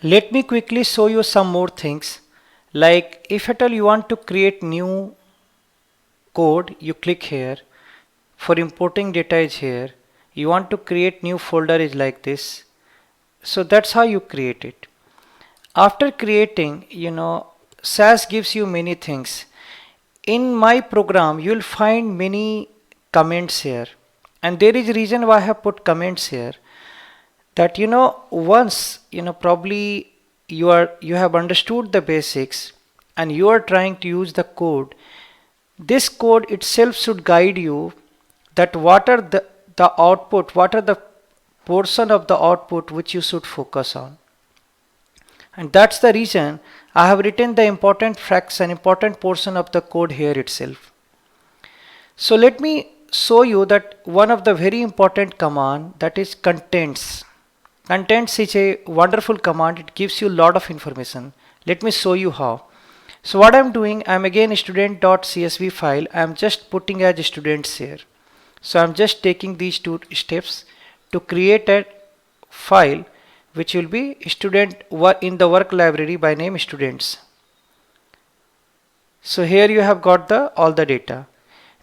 Let me quickly show you some more things. Like if at all you want to create new code, you click here. For importing data is here. You want to create new folder is like this. So that's how you create it. After creating, SAS gives you many things. In my program, you'll find many comments here. And there is a reason why I have put comments here. That once probably you have understood the basics and you are trying to use the code, this code itself should guide you that what are the output, what are the portion of the output which you should focus on. And that's the reason I have written the important fraction, important portion of the code here itself. So let me show you that one of the very important command, that is contents. Contents is a wonderful command. It gives you a lot of information. Let me show you how. So what I'm doing, I'm again student.csv file. I'm just putting as students here. So I'm just taking these two steps to create a file which will be student in the work library by name students. So here you have got all the data.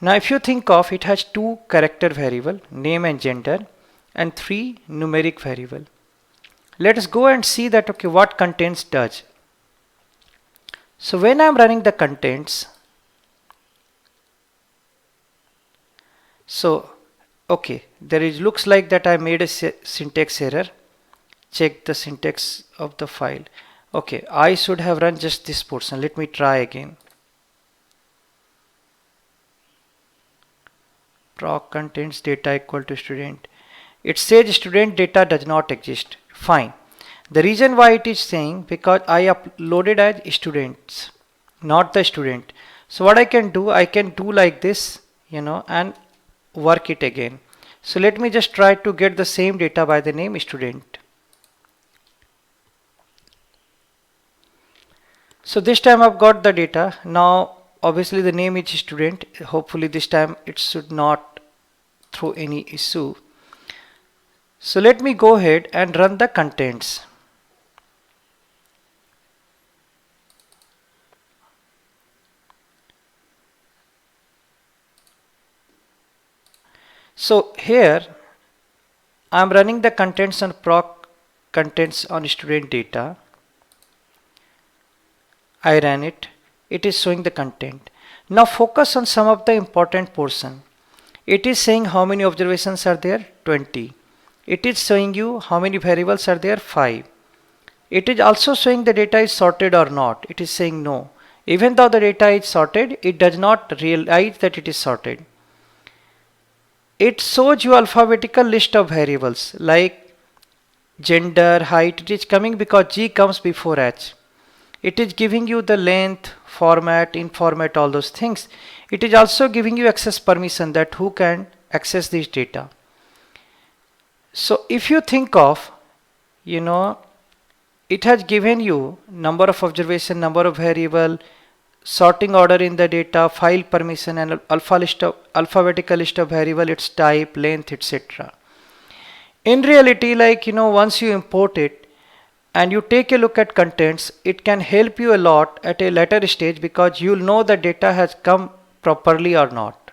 Now if you think of, it has two character variable, name and gender, and three numeric variable. Let us go and see that what contents does. So when I'm running the contents, so there is looks like that I made a syntax error. Check the syntax of the file. I should have run just this portion. Let me try again. Proc contents data equal to student. It says student data does not exist. Fine. The reason why it is saying, because I uploaded as students, not the student. So what I can do like this, and work it again. So let me just try to get the same data by the name student. So this time I've got the data. Now obviously the name is student. Hopefully this time it should not throw any issue. So let me go ahead and run the contents. So here I'm running the contents on proc contents on student data. I ran it. It is showing the content. Now focus on some of the important portion. It is saying how many observations are there? 20. It is showing you how many variables are there? 5. It is also showing the data is sorted or not. It is saying no. Even though the data is sorted, it does not realize that it is sorted. It shows you alphabetical list of variables like gender, height. It is coming because G comes before H. It is giving you the length, format, in format, all those things. It is also giving you access permission, that who can access this data. So if you think of, it has given you number of observation, number of variable, sorting order in the data, file permission, and alphabetical list of variable, its type, length, etc. In reality, once you import it and you take a look at contents, it can help you a lot at a later stage, because you'll know the data has come properly or not.